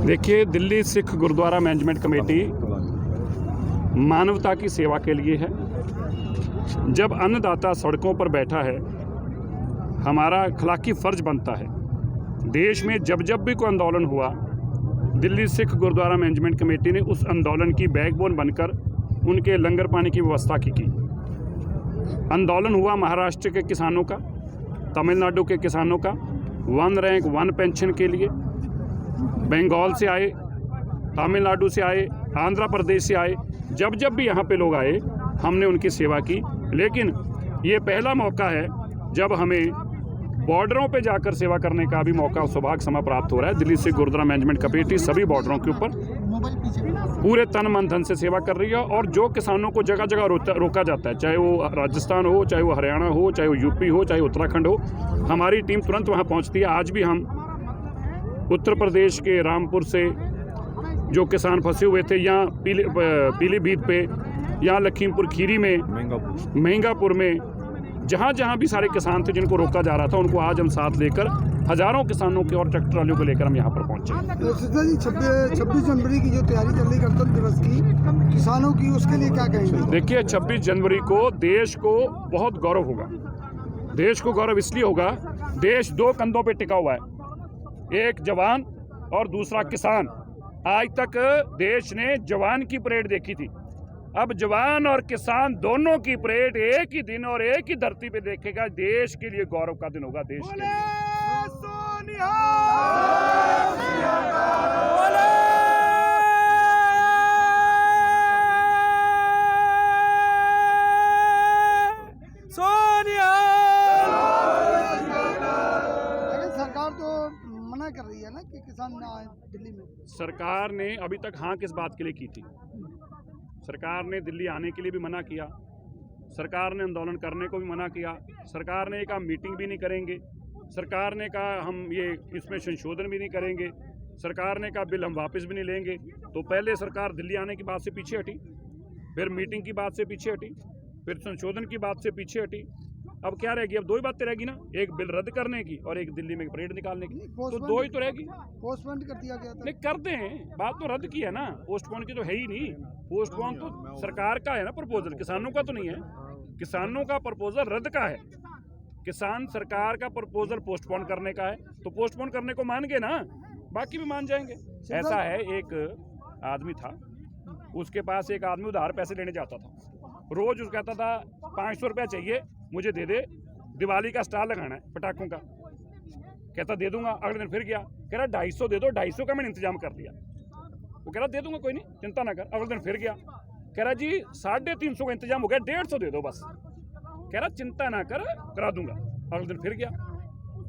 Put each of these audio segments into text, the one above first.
देखिए, Delhi Sikh gurdwara management committee मानवता की सेवा के लिए है। जब अन्नदाता सड़कों पर बैठा है, हमारा अखलाकी फ़र्ज बनता है। देश में जब जब भी कोई आंदोलन हुआ, दिल्ली सिख गुरुद्वारा मैनेजमेंट कमेटी ने उस आंदोलन की बैकबोन बनकर उनके लंगर पानी की व्यवस्था की। आंदोलन हुआ महाराष्ट्र के किसानों का, तमिलनाडु के किसानों का, वन रैंक वन पेंशन के लिए। बंगाल से आए, तमिलनाडु से आए, आंध्र प्रदेश से आए, जब जब भी यहाँ पे लोग आए हमने उनकी सेवा की। लेकिन ये पहला मौका है जब हमें बॉर्डरों पे जाकर सेवा करने का भी मौका और सौभाग्य समय प्राप्त हो रहा है। दिल्ली सिख गुरुद्वारा मैनेजमेंट कमेटी सभी बॉर्डरों के ऊपर पूरे तन मन धन से सेवा कर रही है। और जो किसानों को जगह जगह रोका जाता है, चाहे वो राजस्थान हो, चाहे वो हरियाणा हो, चाहे वो यूपी हो, चाहे उत्तराखंड हो, हमारी टीम तुरंत वहाँ पहुँचती है। आज भी हम उत्तर प्रदेश के रामपुर से जो किसान फंसे हुए थे, यहाँ पीलीभीत पे, यहाँ लखीमपुर खीरी में, महंगापुर में, जहाँ जहाँ भी सारे किसान थे जिनको रोका जा रहा था, उनको आज हम साथ लेकर हजारों किसानों के और ट्रैक्टर वालों को लेकर हम यहाँ पर पहुँचे। तो सीता जी, 26 जनवरी की जो तैयारी चल रही गणतंत्र दिवस की किसानों की, उसके लिए क्या कहेंगे? देखिए, 26 जनवरी को देश को बहुत गौरव होगा। देश को गौरव इसलिए होगा, देश दो कंधों पर टिका हुआ है, एक जवान और दूसरा किसान। आज तक देश ने जवान की परेड देखी थी, अब जवान और किसान दोनों की परेड एक ही दिन और एक ही धरती पे देखेगा। देश के लिए गौरव का दिन होगा। देश के लिए सरकार तो मना कर रही है ना कि किसान ना आए दिल्ली में। सरकार ने अभी तक हाँ किस बात के लिए की थी? सरकार ने दिल्ली आने के लिए भी मना किया, सरकार ने आंदोलन करने को भी मना किया, सरकार ने कहा मीटिंग भी नहीं करेंगे, सरकार ने कहा हम ये इसमें संशोधन भी नहीं करेंगे, सरकार ने कहा बिल हम वापस भी नहीं लेंगे। तो पहले सरकार दिल्ली आने की बात से पीछे हटी, फिर मीटिंग की बात से पीछे हटी, फिर संशोधन की बात से पीछे हटी। अब क्या रहेगी? अब दो ही बातें रहेगी ना, एक बिल रद्द करने की और एक दिल्ली में परेड निकालने की। तो दो ही तो रहेगी। पोस्टपोन कर दिया गया था। नहीं करते हैं, बात तो रद्द की है ना, पोस्टपोन की तो है ही नहीं। पोस्टपोन तो सरकार का है ना प्रपोजल, किसानों का तो नहीं है। किसानों का प्रपोजल रद्द का है, किसान सरकार का प्रपोजल पोस्टपोन करने का है। तो पोस्टपोन करने को मान गए ना, बाकी भी मान जाएंगे। ऐसा है, एक आदमी था, उसके पास एक आदमी उधार पैसे लेने जाता था, रोज उसका कहता था 500 रुपया चाहिए मुझे दे दे, दिवाली का स्टाल लगाना है पटाखों का। कहता दे दूंगा। अगले दिन फिर गया, कह रहा 250 दे दो, 250 का मैंने इंतजाम कर दिया। वो कह रहा दे दूंगा, कोई नहीं चिंता ना कर। अगले दिन फिर गया, कह रहा जी 350 का इंतजाम हो गया, 150 दे दो बस। कह रहा चिंता ना कर, करा दूंगा। अगले दिन फिर गया,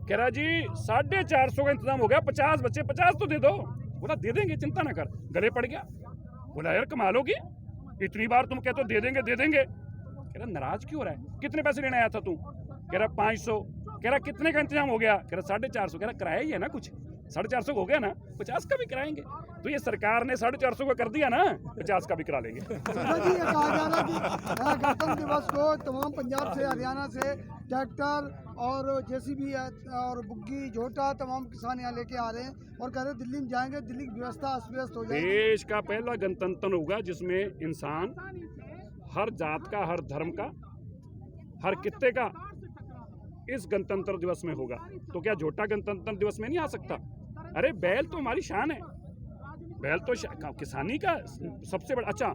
कह रहा जी 450 का इंतजाम हो गया, 50 बच्चे, 50 तो दे दो। बोला दे देंगे, चिंता ना कर। गले पड़ गया। बोला यार कमाल होगी, इतनी बार तुम कहते हो दे देंगे दे देंगे। कह रहा नाराज क्यों हो रहा है? कितने पैसे लेने आया था तू? कह रहा 500। कह रहा कितने का इंतजाम हो गया? कह रहा 450। कह रहा किराया ही है ना, कुछ 450 हो गया ना, 50 का भी कराएंगे। तो ये सरकार ने 450 का कर दिया ना, 50 का भी करा लेंगे। गणतंत्र दिवस को तमाम पंजाब से, हरियाणा से ट्रैक्टर और जेसीबी और बुग्गी झोटा तमाम किसान यहाँ लेके आ रहे हैं और कह रहे हैं दिल्ली में जाएंगे, दिल्ली की व्यवस्था अस्त व्यस्त हो जाएगी। देश का पहला गणतंत्र होगा जिसमें इंसान हर जात का, हर धर्म का, हर कित्ते का इस गणतंत्र दिवस में होगा। तो क्या झोटा गणतंत्र दिवस में नहीं आ सकता? अरे बैल तो हमारी शान है, बैल तो किसानी का सबसे बड़ा। अच्छा,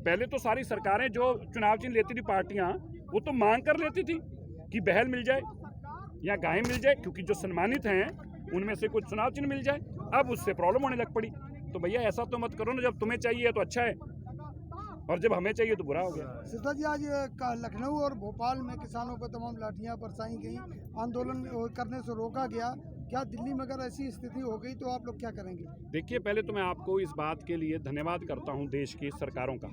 पहले तो सारी सरकारें जो चुनाव चिन्ह लेती थी पार्टियां, वो तो मांग कर लेती थी कि बैल मिल जाए या गाय मिल जाए, क्योंकि जो सम्मानित हैं उनमें से कुछ चुनाव चिन्ह मिल जाए। अब उससे प्रॉब्लम होने लग पड़ी। तो भैया ऐसा तो मत करो ना, जब तुम्हें चाहिए तो अच्छा है और जब हमें चाहिए तो बुरा हो गया। सीता जी, आज लखनऊ और भोपाल में किसानों को तमाम लाठियां बरसाई गई, आंदोलन करने से रोका गया। क्या दिल्ली में अगर ऐसी स्थिति हो गई तो आप लोग क्या करेंगे? देखिए, पहले तो मैं आपको इस बात के लिए धन्यवाद करता हूं देश की सरकारों का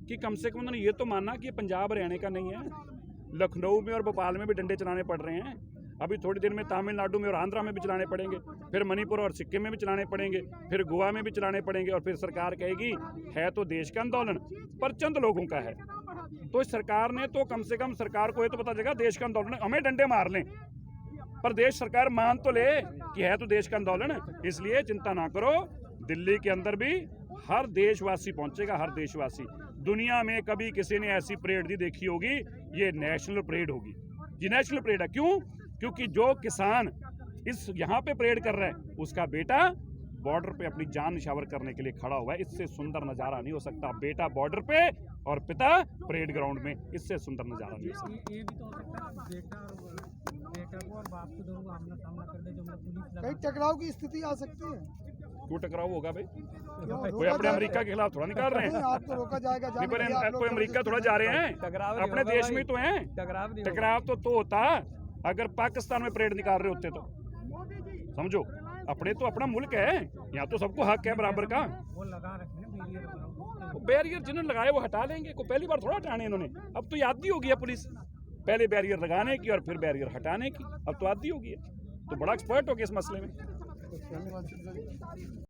कि कम से कम उन्होंने ये तो माना कि पंजाब हरियाणा का नहीं है। लखनऊ में और भोपाल में भी डंडे चलाने पड़ रहे हैं। अभी थोड़ी देर में तमिलनाडु में और आंध्रा में भी चलाने पड़ेंगे, फिर मणिपुर और सिक्किम में भी चलाने पड़ेंगे, फिर गोवा में भी चलाने पड़ेंगे। और फिर सरकार कहेगी है तो देश का आंदोलन पर चंद लोगों का है। तो सरकार ने तो कम से कम, सरकार को ये तो पता चलेगा देश का आंदोलन, हमें डंडे मार लें पर देश सरकार मान तो ले कि है तो देश का आंदोलन। इसलिए चिंता ना करो, दिल्ली के अंदर भी हर देशवासी पहुंचेगा, हर देशवासी। दुनिया में कभी किसी ने ऐसी परेड नहीं देखी होगी, ये नेशनल परेड होगी। ये नेशनल परेड है। क्यों? क्योंकि जो किसान इस यहाँ पे परेड कर रहा है, उसका बेटा बॉर्डर पे अपनी जान निछावर करने के लिए खड़ा हुआ है। इससे सुंदर नज़ारा नहीं हो सकता। बेटा बॉर्डर पे और पिता परेड ग्राउंड में, इससे सुंदर नज़ारा नहीं हो सकता। ये भी तो हो सकता है बेटा को और बाप को दोनों को आमना सामना कर दे, जो पुलिस कहीं टकराव की स्थिति आ सकती है। क्यों टकराव होगा भाई? क्यों? कोई रोका अपने जाएगा? अमेरिका के खिलाफ थोड़ा निकाल रहे नहीं, हैं। आपको रोका जाएगा नहीं, जाने पर के लिए, आप लोग कोई अमेरिका थोड़ा जा रहे हैं, अपने देश में तो हैं। टकराव तो होता अगर पाकिस्तान में परेड निकाल रहे होते तो। समझो, अपने तो अपना मुल्क है, यहाँ तो सबको हक है बराबर का। वो लगा रखे ना बैरियर। बैरियर जिन्होंने लगाए वो हटा लेंगे, को पहली बार थोड़ा हटाने इन्होंने। अब तो याद ही हो गया पुलिस, पहले बैरियर लगाने की और फिर बैरियर हटाने की, अब तो आदी हो गई है। तो बड़ा एक्सपर्ट हो गया इस मसले में। धन्यवाद।